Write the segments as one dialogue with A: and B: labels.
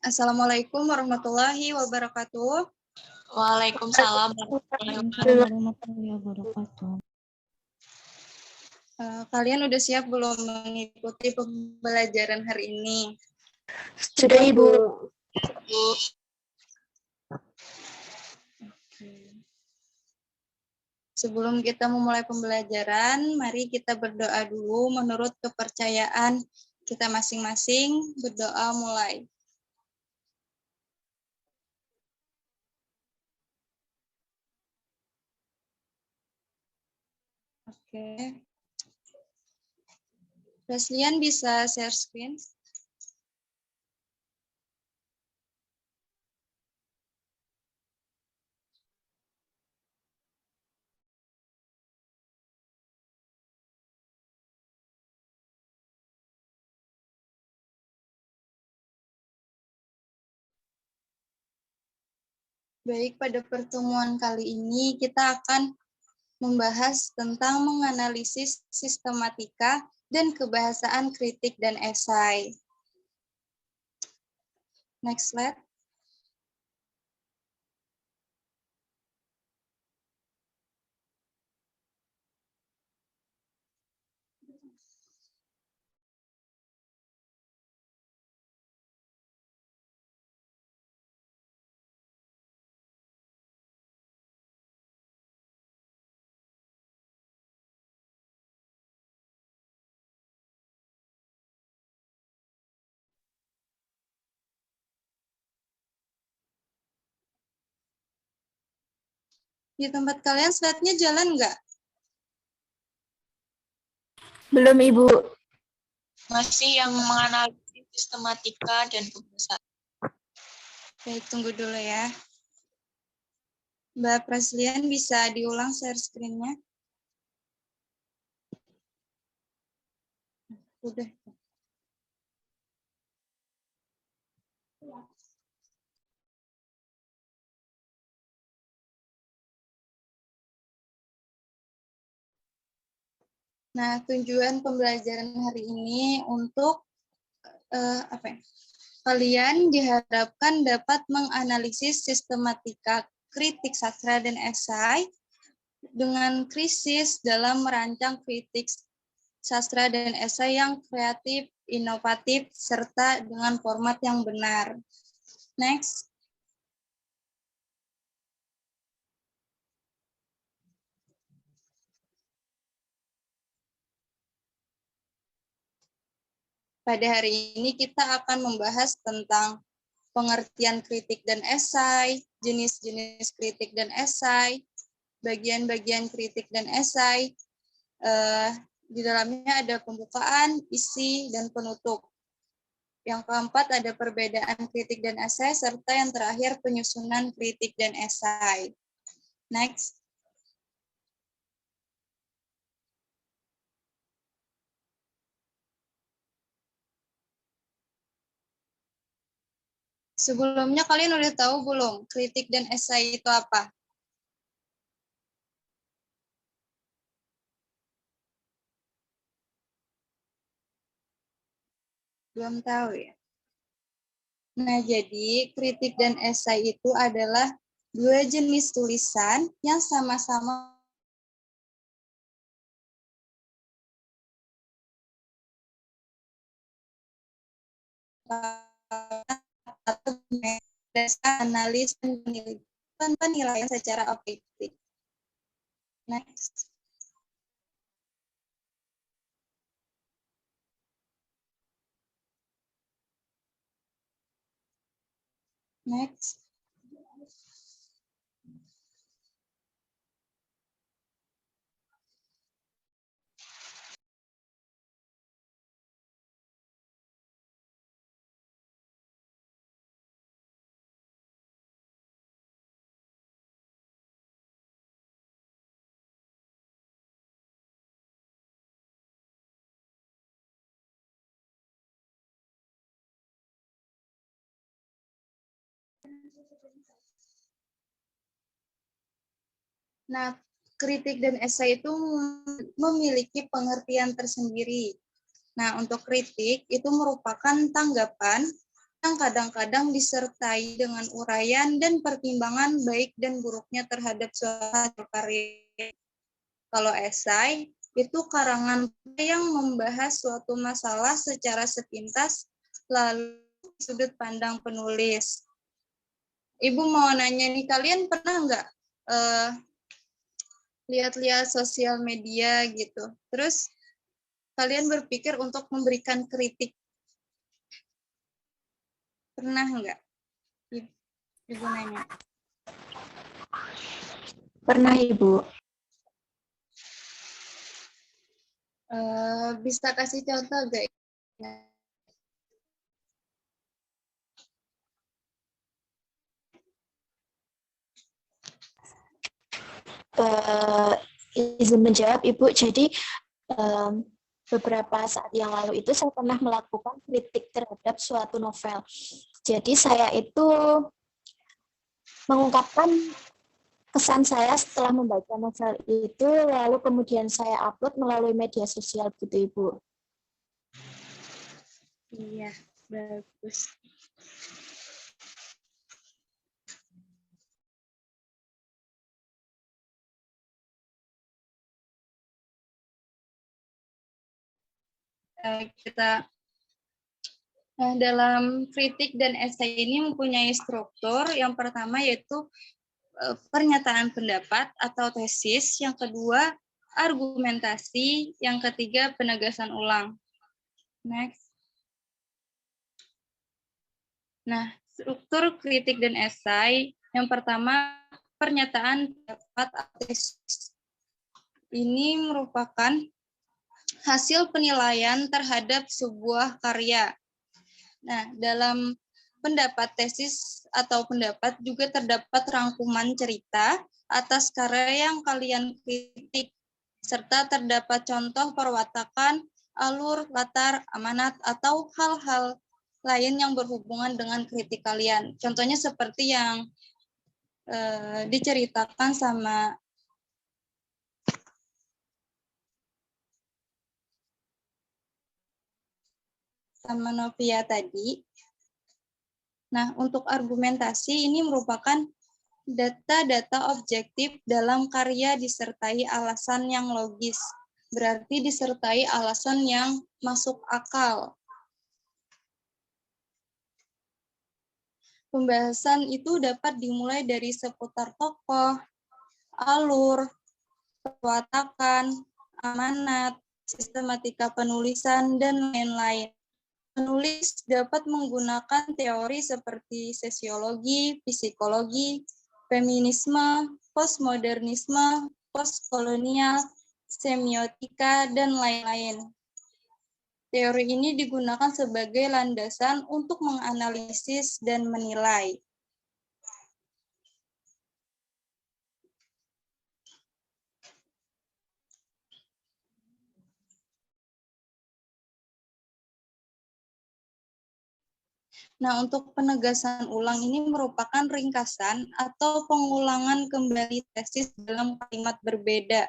A: Assalamualaikum warahmatullahi wabarakatuh.
B: Waalaikumsalam
C: warahmatullahi wabarakatuh.
A: Kalian udah siap belum mengikuti pembelajaran hari ini?
C: Sudah, Ibu.
B: Bu.
A: Sebelum kita memulai pembelajaran, mari kita berdoa dulu menurut kepercayaan kita masing-masing. Berdoa mulai. Oke. Raslian bisa share screen? Baik, pada pertemuan kali ini kita akan membahas tentang menganalisis sistematika dan kebahasaan kritik dan esai. Next slide. Di tempat kalian slide-nya jalan nggak?
C: Belum, Ibu.
B: Masih yang menganalisis sistematika dan kebahasaan.
A: Baik, tunggu dulu ya. Mbak Preslian bisa diulang share screen-nya? Udah. Nah, tujuan pembelajaran hari ini untuk kalian diharapkan dapat menganalisis sistematika kritik sastra dan esai dengan krisis dalam merancang kritik sastra dan esai yang kreatif, inovatif, serta dengan format yang benar. Next. Pada hari ini kita akan membahas tentang pengertian kritik dan esai, jenis-jenis kritik dan esai, bagian-bagian kritik dan esai. Di dalamnya ada pembukaan, isi, dan penutup. Yang keempat ada perbedaan kritik dan esai, serta yang terakhir penyusunan kritik dan esai. Next. Sebelumnya kalian udah tahu belum kritik dan esai itu apa? Belum tahu ya? Nah, jadi kritik dan esai itu adalah dua jenis tulisan yang sama-sama atau berdasarkan analis dan penilaian secara objektif. Next. Next. Nah, kritik dan esai itu memiliki pengertian tersendiri. Nah, untuk kritik itu merupakan tanggapan yang kadang-kadang disertai dengan uraian dan pertimbangan baik dan buruknya terhadap suatu karya. Kalau esai, itu karangan yang membahas suatu masalah secara sepintas, lalu sudut pandang penulis. Ibu mau nanya nih, kalian pernah nggak lihat-lihat sosial media gitu, terus kalian berpikir untuk memberikan kritik? Pernah nggak? Ibu nanya.
C: Pernah, Ibu.
A: Bisa kasih contoh nggak?
C: Izin menjawab, Ibu. Jadi, beberapa saat yang lalu itu saya pernah melakukan kritik terhadap suatu novel. Jadi, saya itu mengungkapkan kesan saya setelah membaca novel itu, lalu kemudian saya upload melalui media sosial gitu, Ibu.
A: Iya, bagus. Dalam kritik dan esai ini mempunyai struktur. Yang pertama yaitu pernyataan pendapat atau tesis, yang kedua argumentasi, yang ketiga penegasan ulang. Next. Nah, struktur kritik dan esai, yang pertama pernyataan pendapat atau tesis. Ini merupakan hasil penilaian terhadap sebuah karya. Nah, dalam pendapat tesis atau pendapat juga terdapat rangkuman cerita atas karya yang kalian kritik, serta terdapat contoh perwatakan, alur, latar, amanat, atau hal-hal lain yang berhubungan dengan kritik kalian. Contohnya seperti yang diceritakan sama Novia tadi. Nah, untuk argumentasi ini merupakan data-data objektif dalam karya disertai alasan yang logis, berarti disertai alasan yang masuk akal. Pembahasan itu dapat dimulai dari seputar tokoh, alur, perwatakan, amanat, sistematika penulisan, dan lain-lain. Penulis dapat menggunakan teori seperti sosiologi, psikologi, feminisme, postmodernisme, postkolonial, semiotika, dan lain-lain. Teori ini digunakan sebagai landasan untuk menganalisis dan menilai. Nah, untuk penegasan ulang ini merupakan ringkasan atau pengulangan kembali tesis dalam kalimat berbeda.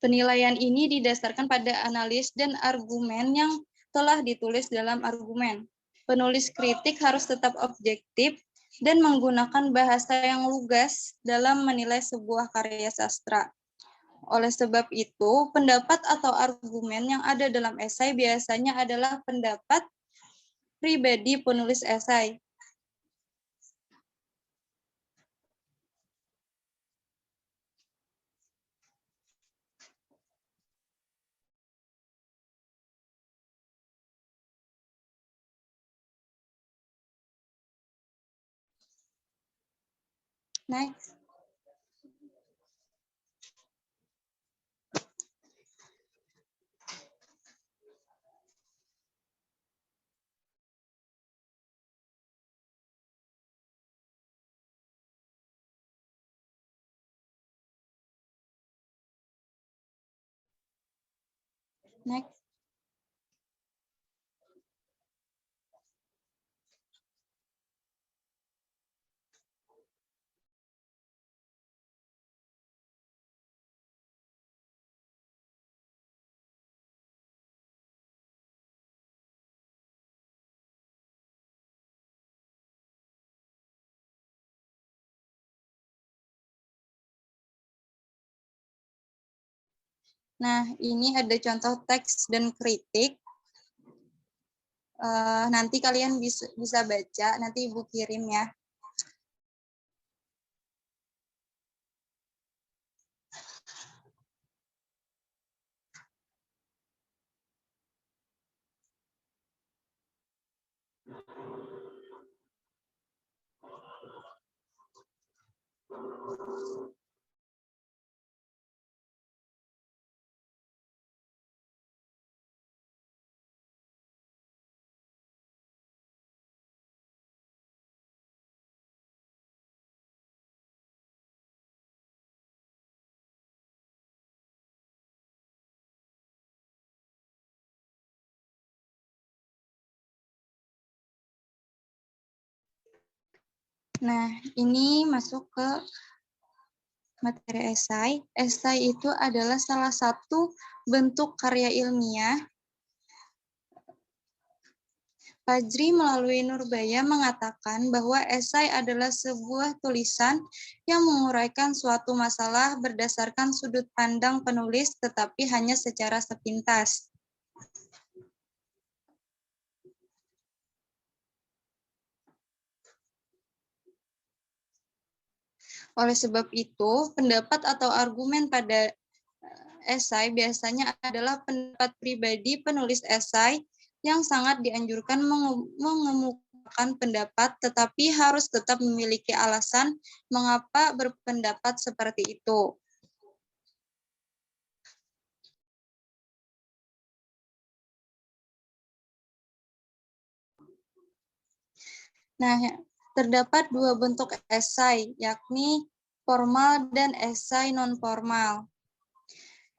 A: Penilaian ini didasarkan pada analis dan argumen yang telah ditulis dalam argumen. Penulis kritik harus tetap objektif dan menggunakan bahasa yang lugas dalam menilai sebuah karya sastra. Oleh sebab itu, pendapat atau argumen yang ada dalam esai biasanya adalah pendapat pribadi penulis esai. Next. Next. Nah, ini ada contoh teks dan kritik. Nanti kalian bisa baca, nanti Ibu kirim ya. Nah, ini masuk ke materi esai. Esai itu adalah salah satu bentuk karya ilmiah. Fajri melalui Nurbaya mengatakan bahwa esai adalah sebuah tulisan yang menguraikan suatu masalah berdasarkan sudut pandang penulis, tetapi hanya secara sepintas. Oleh sebab itu, pendapat atau argumen pada esai biasanya adalah pendapat pribadi penulis esai yang sangat dianjurkan mengemukakan pendapat, tetapi harus tetap memiliki alasan mengapa berpendapat seperti itu. Nah, terdapat dua bentuk esai, yakni formal dan esai non-formal.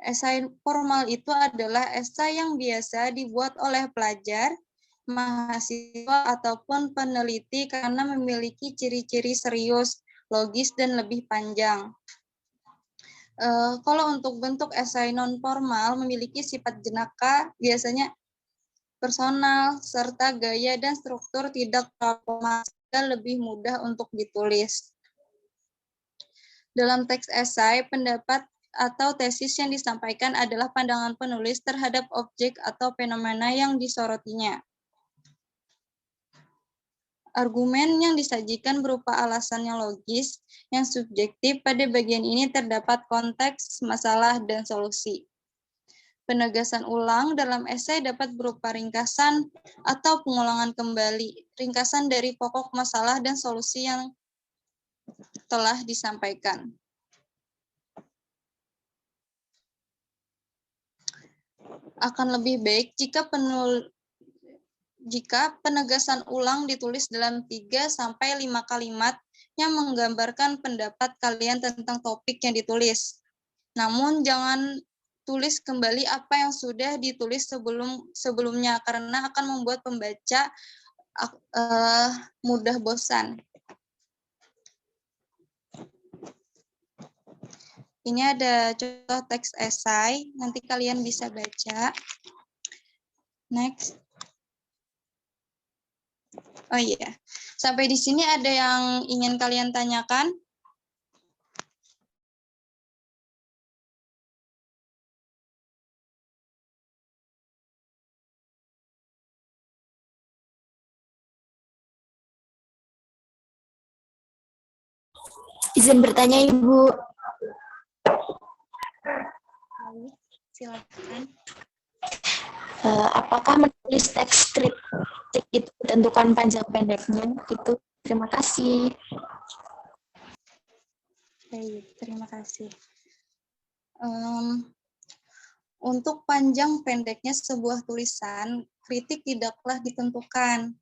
A: Esai formal itu adalah esai yang biasa dibuat oleh pelajar, mahasiswa, ataupun peneliti karena memiliki ciri-ciri serius, logis, dan lebih panjang. Kalau untuk bentuk esai non-formal memiliki sifat jenaka, biasanya personal, serta gaya dan struktur tidak formal, lebih mudah untuk ditulis. Dalam teks esai, pendapat atau tesis yang disampaikan adalah pandangan penulis terhadap objek atau fenomena yang disorotinya. Argumen yang disajikan berupa alasan yang logis, yang subjektif. Pada bagian ini terdapat konteks, masalah, dan solusi. Penegasan ulang dalam esai dapat berupa ringkasan atau pengulangan kembali, ringkasan dari pokok masalah dan solusi yang telah disampaikan. Akan lebih baik jika penegasan ulang ditulis dalam 3-5 kalimat yang menggambarkan pendapat kalian tentang topik yang ditulis. Namun jangan tulis kembali apa yang sudah ditulis sebelumnya karena akan membuat pembaca mudah bosan. Ini ada contoh teks esai, nanti kalian bisa baca. Next. Oh iya, sampai di sini ada yang ingin kalian tanyakan?
C: Izin bertanya, Ibu.
A: Silakan.
C: Apakah menulis teks kritik itu ditentukan panjang pendeknya? Gitu. Terima kasih.
A: Baik, terima kasih. Untuk panjang pendeknya sebuah tulisan, kritik tidaklah ditentukan.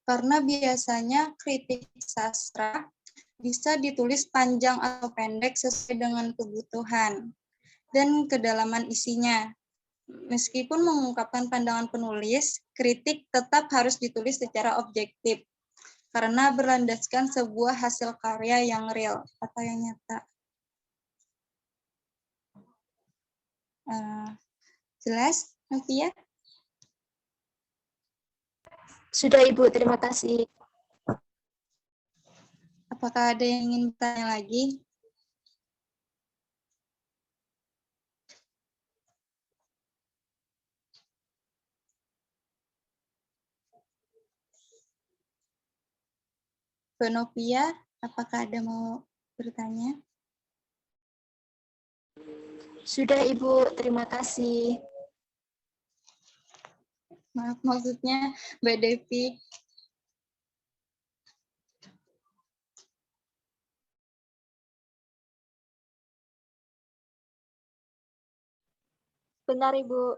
A: Karena biasanya kritik sastra bisa ditulis panjang atau pendek sesuai dengan kebutuhan dan kedalaman isinya. Meskipun mengungkapkan pandangan penulis, kritik tetap harus ditulis secara objektif karena berlandaskan sebuah hasil karya yang real atau yang nyata. Jelas, Novia?
C: Sudah, Ibu. Terima kasih.
A: Apakah ada yang ingin bertanya lagi? Bu Novia, apakah ada mau bertanya?
C: Sudah Ibu, terima kasih.
A: Maaf, maksudnya Mbak Devi.
C: Benar Ibu.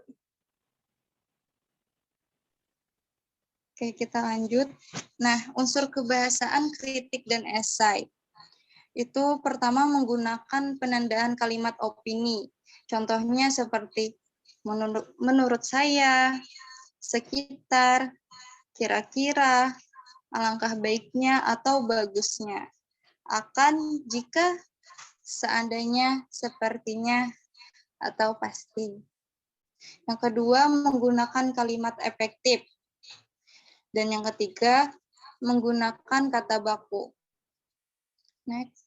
A: Oke, kita lanjut. Nah, unsur kebahasaan kritik dan esai. Itu pertama menggunakan penandaan kalimat opini. Contohnya seperti menurut saya, sekitar, kira-kira, alangkah baiknya atau bagusnya. Akan, jika, seandainya, sepertinya, atau pasti. Yang kedua, menggunakan kalimat efektif. Dan yang ketiga, menggunakan kata baku. Next.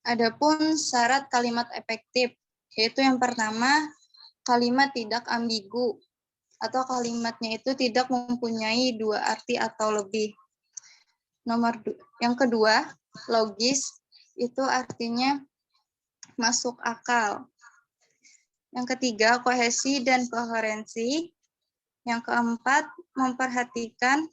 A: Adapun syarat kalimat efektif, yaitu yang pertama, kalimat tidak ambigu, atau kalimatnya itu tidak mempunyai dua arti atau lebih. Yang kedua, logis, itu artinya masuk akal. Yang ketiga, kohesi dan koherensi. Yang keempat, memperhatikan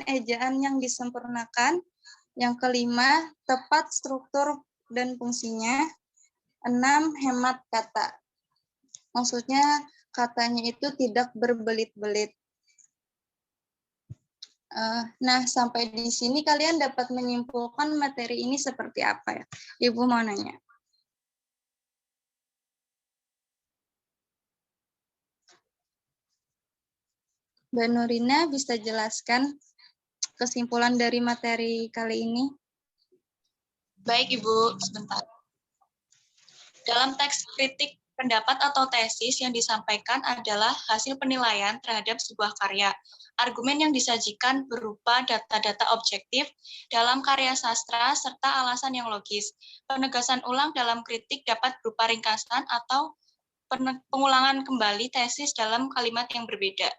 A: ejaan yang disempurnakan. Yang kelima, tepat struktur dan fungsinya. 6, hemat kata. Maksudnya katanya itu tidak berbelit-belit. Nah, sampai di sini kalian dapat menyimpulkan materi ini seperti apa ya? Ibu mau nanya. Mbak Nurina bisa jelaskan kesimpulan dari materi kali ini?
B: Baik, Ibu, sebentar. Dalam teks kritik pendapat atau tesis yang disampaikan adalah hasil penilaian terhadap sebuah karya. Argumen yang disajikan berupa data-data objektif dalam karya sastra serta alasan yang logis. Penegasan ulang dalam kritik dapat berupa ringkasan atau pengulangan kembali tesis dalam kalimat yang berbeda.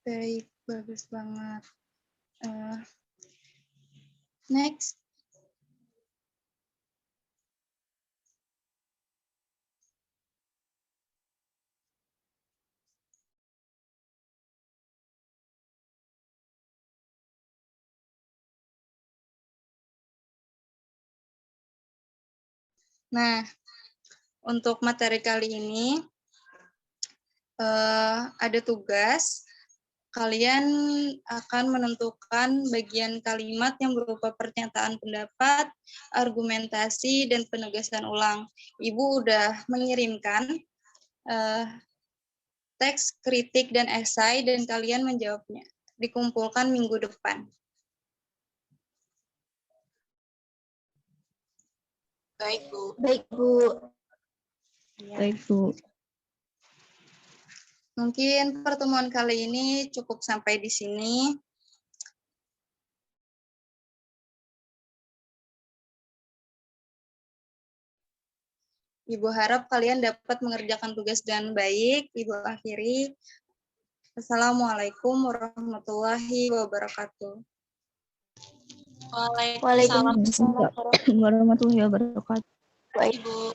A: Baik, bagus banget. Next. Nah, untuk materi kali ini ada tugas. Kalian akan menentukan bagian kalimat yang berupa pernyataan pendapat, argumentasi, dan penegasan ulang. Ibu udah mengirimkan teks kritik dan esai, dan kalian menjawabnya. Dikumpulkan minggu depan.
B: Baik, Bu.
C: Baik Bu.
D: Baik, Bu.
A: Mungkin pertemuan kali ini cukup sampai di sini. Ibu harap kalian dapat mengerjakan tugas dengan baik. Ibu akhiri. Assalamualaikum warahmatullahi wabarakatuh.
B: Waalaikumsalam,
C: Waalaikumsalam
D: Warahmatullahi wabarakatuh.
B: Ibu.